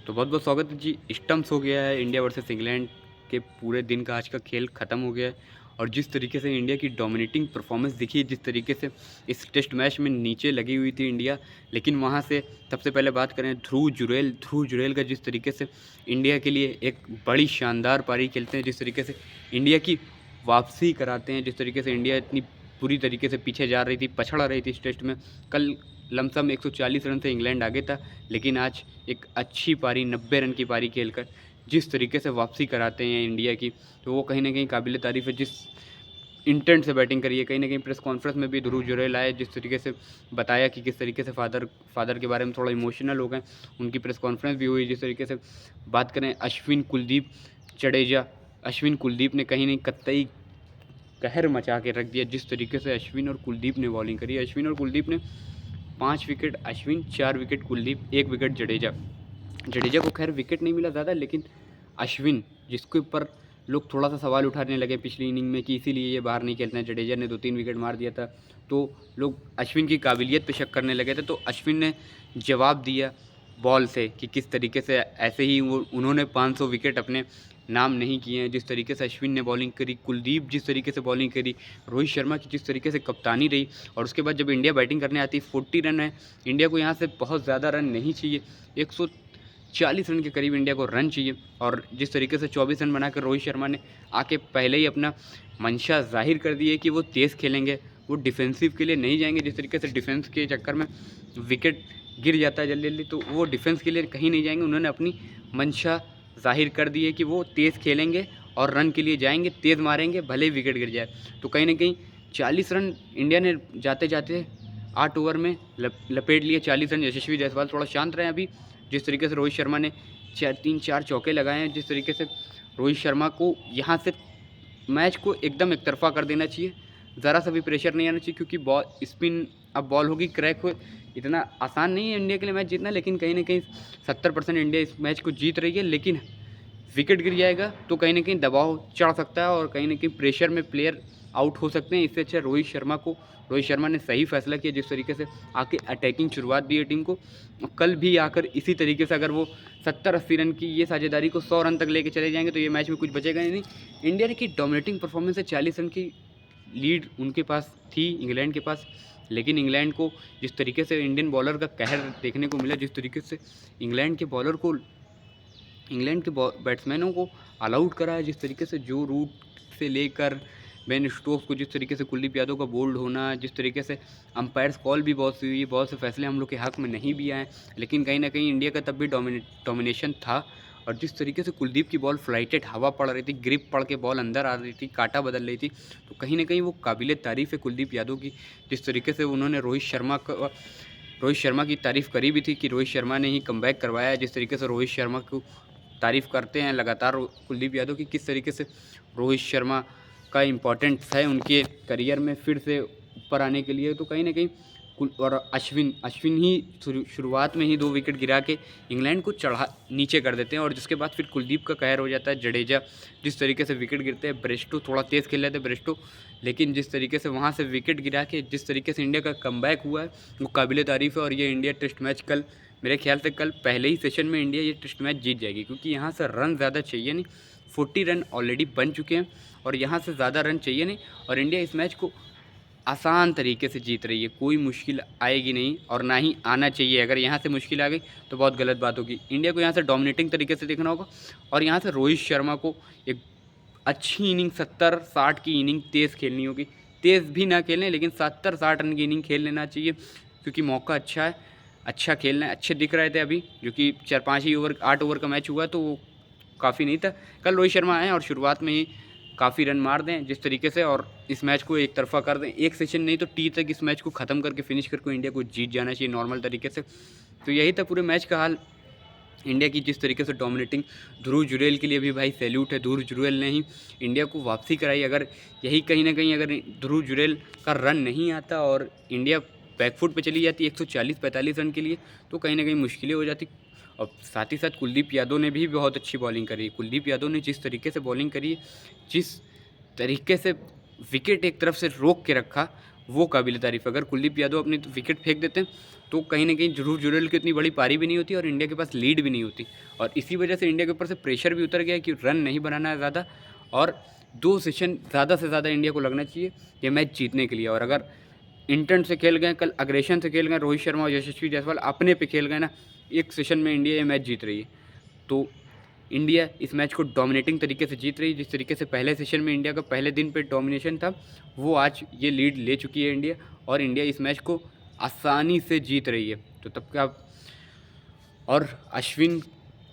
तो बहुत बहुत स्वागत है जी। स्टम्प्स हो गया है, इंडिया वर्सेस इंग्लैंड के पूरे दिन का आज का खेल ख़त्म हो गया है। और जिस तरीके से इंडिया की डोमिनेटिंग परफॉर्मेंस दिखी, जिस तरीके से इस टेस्ट मैच में नीचे लगी हुई थी इंडिया, लेकिन वहाँ से सबसे पहले बात करें ध्रुव जुरैल का जिस तरीके से इंडिया के लिए एक बड़ी शानदार पारी खेलते हैं, जिस तरीके से इंडिया की वापसी कराते हैं, जिस तरीके से इंडिया इतनी पूरी तरीके से पीछे जा रही थी, पछड़ रही थी इस टेस्ट में। कल लमसम 140 रन से इंग्लैंड आगे था, लेकिन आज एक अच्छी पारी 90 रन की पारी खेलकर जिस तरीके से वापसी कराते हैं इंडिया की, तो वो कहीं ना कहीं काबिल तारीफ़ है। जिस इंटेंट से बैटिंग करी है, कहीं ना कहीं प्रेस कॉन्फ्रेंस में भी ध्रुव जुरैल आए, जिस तरीके से बताया कि किस तरीके से फादर के बारे में थोड़ा इमोशनल हो गए। उनकी प्रेस कॉन्फ्रेंस भी हुई। जिस तरीके से बात करें अश्विन कुलदीप ने कहीं नहीं कतई कहर मचा के रख दिया। जिस तरीके से अश्विन और कुलदीप ने बॉलिंग करी, अश्विन और कुलदीप ने 5 wicket Ashwin, 4 wicket Kuldeep, 1 wicket Jadeja को खैर विकेट नहीं मिला ज़्यादा, लेकिन अश्विन जिसके ऊपर लोग थोड़ा सा सवाल उठाने लगे पिछली इनिंग में कि इसीलिए ये बाहर नहीं खेलते हैं, जडेजा ने 2-3 विकेट मार दिया था, तो लोग अश्विन की काबिलियत पे शक करने लगे थे। तो अश्विन ने जवाब दिया बॉल से कि किस तरीके से ऐसे ही उन्होंने 500 विकेट अपने नाम नहीं किए हैं। जिस तरीके से अश्विन ने बॉलिंग करी, कुलदीप जिस तरीके से बॉलिंग करी, रोहित शर्मा की जिस तरीके से कप्तानी रही, और उसके बाद जब इंडिया बैटिंग करने आती, 40 रन है इंडिया को, यहाँ से बहुत ज़्यादा रन नहीं चाहिए, 140 रन के करीब इंडिया को रन चाहिए। और जिस तरीके से 24 रन बनाकर रोहित शर्मा ने आके पहले ही अपना मंशा जाहिर कर दी है कि वो तेज़ खेलेंगे, वो डिफेंसिव के लिए नहीं जाएंगे। जिस तरीके से डिफेंस के चक्कर में विकेट गिर जाता है जल्दी जल्दी, तो वो डिफेंस के लिए कहीं नहीं जाएंगे। उन्होंने अपनी मंशा जाहिर कर दी है कि वो तेज़ खेलेंगे और रन के लिए जाएंगे, तेज़ मारेंगे, भले ही विकेट गिर जाए। तो कहीं ना कहीं 40 रन इंडिया ने जाते जाते 8 ओवर में लपेट लिए 40 रन। यशस्वी जायसवाल थोड़ा शांत रहे अभी। जिस तरीके से रोहित शर्मा ने 3-4 चौके लगाए हैं, जिस तरीके से रोहित शर्मा को यहाँ से मैच को एकदम एक तरफा कर देना चाहिए, ज़रा सा भी प्रेशर नहीं आना चाहिए, क्योंकि बॉल स्पिन अब बॉल होगी क्रैक हो, इतना आसान नहीं है इंडिया के लिए मैच जीतना। लेकिन कहीं ना कहीं 70% इंडिया इस मैच को जीत रही है, लेकिन विकेट गिर जाएगा तो कहीं ना कहीं दबाव चढ़ सकता है और कहीं ना कहीं प्रेशर में प्लेयर आउट हो सकते हैं। इससे अच्छा रोहित शर्मा ने सही फैसला किया, जिस तरीके से आके अटैकिंग शुरुआत दी है टीम को। कल भी आकर इसी तरीके से अगर वो 70-80 रन की ये साझेदारी को 100 रन तक लेके चले जाएंगे, तो ये मैच में कुछ बचेगा ही नहीं। इंडिया की डोमिनेटिंग परफॉर्मेंस है, 40 रन की लीड उनके पास थी इंग्लैंड के पास, लेकिन इंग्लैंड को जिस तरीके से इंडियन बॉलर का कहर देखने को मिला, जिस तरीके से इंग्लैंड के बैट्समैनों को ऑल आउट करा है, जिस तरीके से जो रूट से लेकर बेन स्टोक्स को, जिस तरीके से कुलदीप यादव का बोल्ड होना, जिस तरीके से अंपायर्स कॉल भी बहुत सी हुई, बहुत से फैसले हम लोग के हक में नहीं भी आए, लेकिन कहीं ना कहीं इंडिया का तब भी डोमिनेशन था। और जिस तरीके से कुलदीप की बॉल फ्लाइटेड हवा पड़ रही थी, ग्रिप पड़ के बॉल अंदर आ रही थी, काटा बदल रही थी, तो कहीं ना कहीं वो काबिल तारीफ़ है कुलदीप यादव की। जिस तरीके से उन्होंने रोहित शर्मा की तारीफ़ करी भी थी कि रोहित शर्मा ने ही कमबैक करवाया है। जिस तरीके से रोहित शर्मा को तारीफ़ करते हैं लगातार कुलदीप यादव की, किस तरीके से रोहित शर्मा का इम्पोर्टेंस है उनके करियर में फिर से ऊपर आने के लिए। तो कहीं ना कहीं और अश्विन ही शुरुआत में ही 2 विकेट गिरा के इंग्लैंड को नीचे कर देते हैं, और जिसके बाद फिर कुलदीप का कहर हो जाता है। जडेजा जिस तरीके से विकेट गिरते हैं, ब्रेस्टो थोड़ा तेज़ खेल रहे थे ब्रेस्टो, लेकिन जिस तरीके से वहाँ से विकेट गिरा के जिस तरीके से इंडिया का कमबैक हुआ है, वो काबिल तारीफ़ है। और ये इंडिया टेस्ट मैच कल, मेरे ख्याल से कल पहले ही सेशन में इंडिया ये टेस्ट मैच जीत जाएगी, क्योंकि यहाँ से रन ज़्यादा चाहिए नहीं, 40 रन ऑलरेडी बन चुके हैं और यहाँ से ज़्यादा रन चाहिए नहीं, और इंडिया इस मैच को आसान तरीके से जीत रही है। कोई मुश्किल आएगी नहीं और ना ही आना चाहिए। अगर यहाँ से मुश्किल आ गई तो बहुत गलत बात होगी। इंडिया को यहाँ से डोमिनेटिंग तरीके से देखना होगा, और यहाँ से रोहित शर्मा को एक अच्छी इनिंग 70-60 की इनिंग तेज़ खेलनी होगी। तेज़ भी ना खेलें, लेकिन 70-60 रन की इनिंग खेल लेना चाहिए, क्योंकि मौका अच्छा है, अच्छा खेलना है। अच्छे दिख रहे थे अभी, क्योंकि 4-5 ही ओवर 8 ओवर का मैच हुआ, तो वो काफ़ी नहीं था। कल रोहित शर्मा आए और शुरुआत में ही काफ़ी रन मार दें जिस तरीके से, और इस मैच को एक तरफा कर दें। एक सेशन नहीं तो टी तक इस मैच को ख़त्म करके फिनिश करके इंडिया को जीत जाना चाहिए नॉर्मल तरीके से। तो यही था पूरे मैच का हाल। इंडिया की जिस तरीके से डोमिनेटिंग, ध्रुव जुरैल के लिए भी भाई सैल्यूट है। ध्रुव जुरैल ने ही इंडिया को वापसी कराई। अगर यही कहीं ना कहीं अगर ध्रुव जुरैल का रन नहीं आता और इंडिया बैकफुट पे चली जाती 140-45 रन के लिए, तो कहीं ना कहीं मुश्किलें हो जाती। और साथ ही साथ कुलदीप यादव ने भी बहुत अच्छी बॉलिंग करी। कुलदीप यादव ने जिस तरीके से बॉलिंग करी, जिस तरीके से विकेट एक तरफ से रोक के रखा, वो काबिल तारीफ़ है। अगर कुलदीप यादव अपनी विकेट फेंक देते हैं तो कहीं न कहीं ध्रुव जुरैल की उतनी बड़ी पारी भी नहीं होती और इंडिया के पास लीड भी नहीं होती, और इसी वजह से इंडिया के ऊपर से प्रेशर भी उतर गया है कि रन नहीं बनाना है ज़्यादा, और 2 सेशन ज़्यादा से ज़्यादा इंडिया को लगना चाहिए ये मैच जीतने के लिए। और अगर इंटेंट से खेल गए, कल अग्रेशन से खेल गए, रोहित शर्मा और यशस्वी जायसवाल अपने पे खेल गए ना, एक सेशन में इंडिया ये मैच जीत रही है। तो इंडिया इस मैच को डोमिनेटिंग तरीके से जीत रही है। जिस तरीके से पहले सेशन में इंडिया का पहले दिन पे डोमिनेशन था, वो आज ये लीड ले चुकी है इंडिया, और इंडिया इस मैच को आसानी से जीत रही है। तो तब क्या, और अश्विन,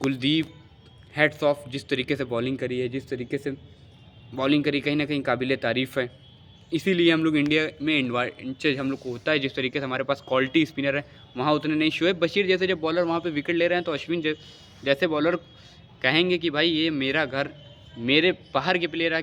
कुलदीप, हेड्स ऑफ, जिस तरीके से बॉलिंग करी है, जिस तरीके से बॉलिंग करी, कहीं ना कहीं काबिल तारीफ़ है। इसीलिए हम लोग इंडिया में एडवांटेज हम लोग को होता है। जिस तरीके से हमारे पास क्वालिटी स्पिनर है, वहाँ उतने नहीं। शोएब बशीर जैसे जब बॉलर वहाँ पे विकेट ले रहे हैं तो अश्विन जैसे बॉलर कहेंगे कि भाई ये मेरा घर, मेरे बाहर के प्लेयर आके